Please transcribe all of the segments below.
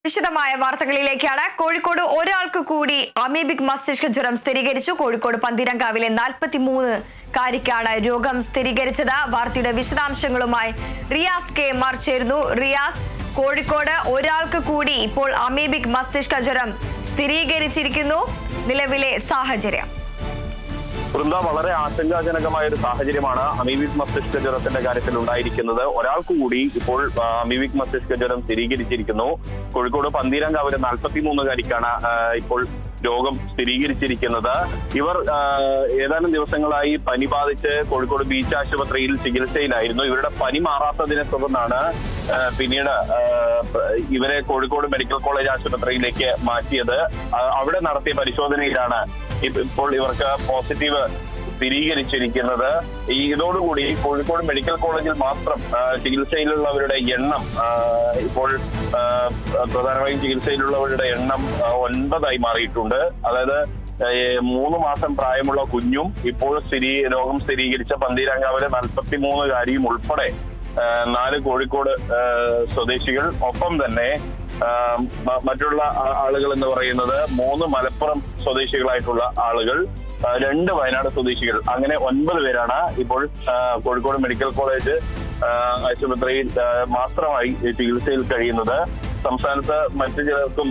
വിശദമായ വാർത്തകളിലേക്കാണ്. കോഴിക്കോട് ഒരാൾക്ക് കൂടി അമീബിക് മസ്തിഷ്ക ജ്വരം സ്ഥിരീകരിച്ചു. കോഴിക്കോട് പന്തീരങ്കാവിലെ 43-കാരിക്കാണ് രോഗം സ്ഥിരീകരിച്ചത്. വാർത്തയുടെ വിശദാംശങ്ങളുമായി റിയാസ് കെ മാർ ചേരുന്നു. റിയാസ്, കോഴിക്കോട് ഒരാൾക്ക് കൂടി ഇപ്പോൾ അമീബിക് മസ്തിഷ്ക ജ്വരം സ്ഥിരീകരിച്ചിരിക്കുന്നു. നിലവിലെ സാഹചര്യം വളരെ ആശങ്കാജനകമായ ഒരു സാഹചര്യമാണ് അമീബിക് മസ്തിഷ്ക ജ്വരത്തിന്റെ കാര്യത്തിൽ ഉണ്ടായിരിക്കുന്നത്. ഒരാൾക്ക് കൂടി ഇപ്പോൾ അമീബിക് മസ്തിഷ്ക ജ്വരം സ്ഥിരീകരിച്ചിരിക്കുന്നു. കോഴിക്കോട് പന്തീരങ്കാവിലെ 43-കാരിക്കാണ് ഇപ്പോൾ രോഗം സ്ഥിരീകരിച്ചിരിക്കുന്നത്. ഇവർ ഏതാനും ദിവസങ്ങളായി പനി ബാധിച്ച് കോഴിക്കോട് ബീച്ച് ആശുപത്രിയിൽ ചികിത്സയിലായിരുന്നു. ഇവരുടെ പനി മാറാത്തതിനെ തുടർന്നാണ് പിന്നീട് ഇവരെ കോഴിക്കോട് മെഡിക്കൽ കോളേജ് ആശുപത്രിയിലേക്ക് മാറ്റിയത്. അവിടെ നടത്തിയ പരിശോധനയിലാണ് ഇപ്പോൾ ഇവർക്ക് പോസിറ്റീവ് സ്ഥിരീകരിച്ചിരിക്കുന്നത്. ഇതോടുകൂടി കോഴിക്കോട് മെഡിക്കൽ കോളേജിൽ മാത്രം ചികിത്സയിലുള്ളവരുടെ എണ്ണം ഇപ്പോൾ പ്രധാനമായും ചികിത്സയിലുള്ളവരുടെ എണ്ണം 9 മാറിയിട്ടുണ്ട്. അതായത് 3 മാസം പ്രായമുള്ള കുഞ്ഞും ഇപ്പോൾ രോഗം സ്ഥിരീകരിച്ച പന്തീരങ്കാവിലെ 43-കാരിയും ഉൾപ്പെടെ 4 കോഴിക്കോട് സ്വദേശികൾ, ഒപ്പം തന്നെ മറ്റുള്ള ആളുകൾ എന്ന് പറയുന്നത് 3 മലപ്പുറം സ്വദേശികളായിട്ടുള്ള ആളുകൾ, 2 വയനാട് സ്വദേശികൾ, അങ്ങനെ 9 പേരാണ് ഇപ്പോൾ കോഴിക്കോട് മെഡിക്കൽ കോളേജ് ആശുപത്രിയിൽ മാത്രമായി ചികിത്സയിൽ കഴിയുന്നത്. സംസ്ഥാനത്ത് മറ്റു ചിലർക്കും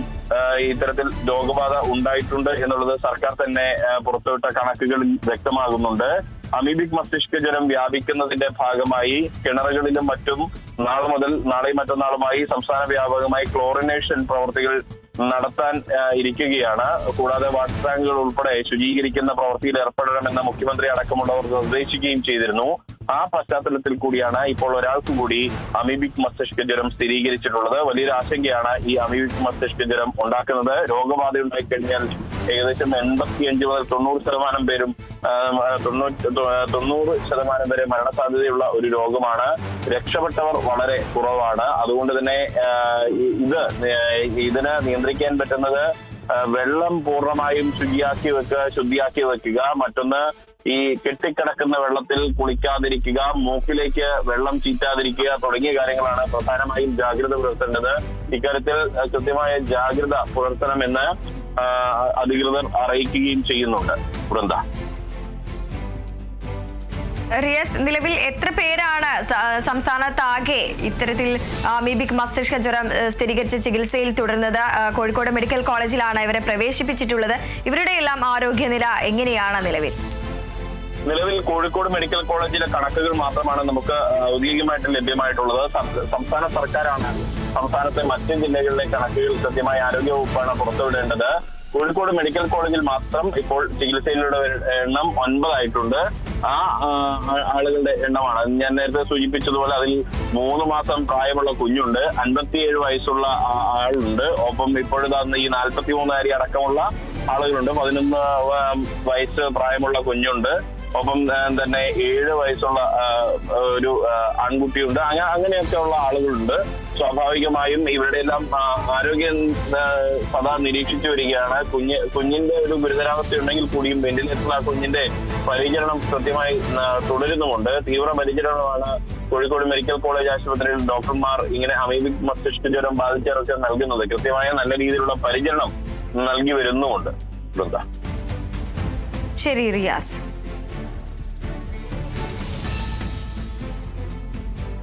ഇത്തരത്തിൽ രോഗബാധ ഉണ്ടായിട്ടുണ്ട് എന്നുള്ളത് സർക്കാർ തന്നെ പുറത്തുവിട്ട കണക്കുകളിൽ വ്യക്തമാകുന്നുണ്ട്. അമീബിക് മസ്തിഷ്ക ജ്വരം വ്യാപിക്കുന്നതിന്റെ ഭാഗമായി കിണറുകളിലും മറ്റും നാളെയും മറ്റന്നാളുമായി സംസ്ഥാന വ്യാപകമായി ക്ലോറിനേഷൻ പ്രവൃത്തികൾ നടത്താൻ ഇരിക്കുകയാണ്. കൂടാതെ വാട്ടർ ടാങ്കുകൾ ഉൾപ്പെടെ ശുചീകരിക്കുന്ന പ്രവൃത്തിയിൽ ഏർപ്പെടണമെന്ന് മുഖ്യമന്ത്രി അടക്കമുള്ളവർ നിർദ്ദേശിക്കുകയും ചെയ്തിരുന്നു. ആ പശ്ചാത്തലത്തിൽ കൂടിയാണ് ഇപ്പോൾ ഒരാൾക്ക് കൂടി അമീബിക് മസ്തിഷ്ക ജ്വരം സ്ഥിരീകരിച്ചിട്ടുള്ളത്. വലിയൊരു ആശങ്കയാണ് ഈ അമീബിക് മസ്തിഷ്ക ജ്വരം ഉണ്ടാക്കുന്നത്. രോഗബാധ ഉണ്ടായിക്കഴിഞ്ഞാൽ ഏകദേശം 85 മുതൽ 90% പേരും 90% വരെ മരണസാധ്യതയുള്ള ഒരു രോഗമാണ്. രക്ഷപ്പെട്ടവർ വളരെ കുറവാണ്. അതുകൊണ്ട് തന്നെ ഇതിനെ നിയന്ത്രിക്കാൻ പറ്റുന്നത് വെള്ളം പൂർണ്ണമായും ശുദ്ധിയാക്കി വെക്കുക, മറ്റൊന്ന് ഈ കെട്ടിക്കിടക്കുന്ന വെള്ളത്തിൽ കുളിക്കാതിരിക്കുക, മൂക്കിലേക്ക് വെള്ളം ചീറ്റാതിരിക്കുക തുടങ്ങിയ കാര്യങ്ങളാണ് പ്രധാനമായും ജാഗ്രത പുലർത്തേണ്ടത്. ഇക്കാര്യത്തിൽ കൃത്യമായ ജാഗ്രത പുലർത്തണമെന്ന് അധികൃതർ അറിയിക്കുകയും ചെയ്യുന്നുണ്ട്. വൃന്ദ, റിയസ്, നിലവിൽ എത്ര പേരാണ് സംസ്ഥാനത്താകെ ഇത്തരത്തിൽ അമീബിക് മസ്തിഷ്ക ജ്വരം സ്ഥിരീകരിച്ച് ചികിത്സയിൽ തുടരുന്നത്? കോഴിക്കോട് മെഡിക്കൽ കോളേജിലാണ് ഇവരെ പ്രവേശിപ്പിച്ചിട്ടുള്ളത്. ഇവരുടെ എല്ലാം ആരോഗ്യനില എങ്ങനെയാണ് നിലവിൽ? കോഴിക്കോട് മെഡിക്കൽ കോളേജിലെ കണക്കുകൾ മാത്രമാണ് നമുക്ക് ഔദ്യോഗികമായിട്ട് ലഭ്യമായിട്ടുള്ളത്. സംസ്ഥാന സർക്കാരാണ് സംസ്ഥാനത്തെ മറ്റ് ജില്ലകളിലെ കണക്കുകൾ കൃത്യമായി ആരോഗ്യ വകുപ്പാണ് പുറത്തുവിടേണ്ടത്. കോഴിക്കോട് മെഡിക്കൽ കോളേജിൽ മാത്രം ഇപ്പോൾ ചികിത്സയിലുള്ള എണ്ണം 9 ആയിട്ടുണ്ട്. ആ ആളുകളുടെ എണ്ണമാണ് ഞാൻ നേരത്തെ സൂചിപ്പിച്ചതുപോലെ. അതിൽ 3 മാസം പ്രായമുള്ള കുഞ്ഞുണ്ട്, 57 വയസ്സുള്ള ആളുണ്ട്, ഒപ്പം ഇപ്പോഴത്തെ ഈ 43-കാരി അടക്കമുള്ള ആളുകളുണ്ട്, 11 വയസ്സ് പ്രായമുള്ള കുഞ്ഞുണ്ട്, ഒപ്പം തന്നെ 7 വയസ്സുള്ള ഒരു ആൺകുട്ടിയുണ്ട്. അങ്ങനെയൊക്കെയുള്ള ആളുകളുണ്ട്. സ്വാഭാവികമായും ഇവരുടെ എല്ലാം ആരോഗ്യം സദാ നിരീക്ഷിച്ചു വരികയാണ്. കുഞ്ഞിന്റെ ഒരു ഗുരുതരാവസ്ഥ ഉണ്ടെങ്കിൽ കൂടിയും വെന്റിലേറ്ററിൽ ആ കുഞ്ഞിന്റെ പരിചരണം കൃത്യമായി തുടരുന്നുമുണ്ട്. തീവ്ര പരിചരണമാണ് കോഴിക്കോട് മെഡിക്കൽ കോളേജ് ആശുപത്രിയിൽ ഡോക്ടർമാർ ഇങ്ങനെ അമീബിക് മസ്തിഷ്ക ജ്വരം ബാധിച്ചവർക്ക് നൽകുന്നത്. കൃത്യമായ നല്ല രീതിയിലുള്ള പരിചരണം നൽകി വരുന്നുമുണ്ട്. ശരി റിയാസ്.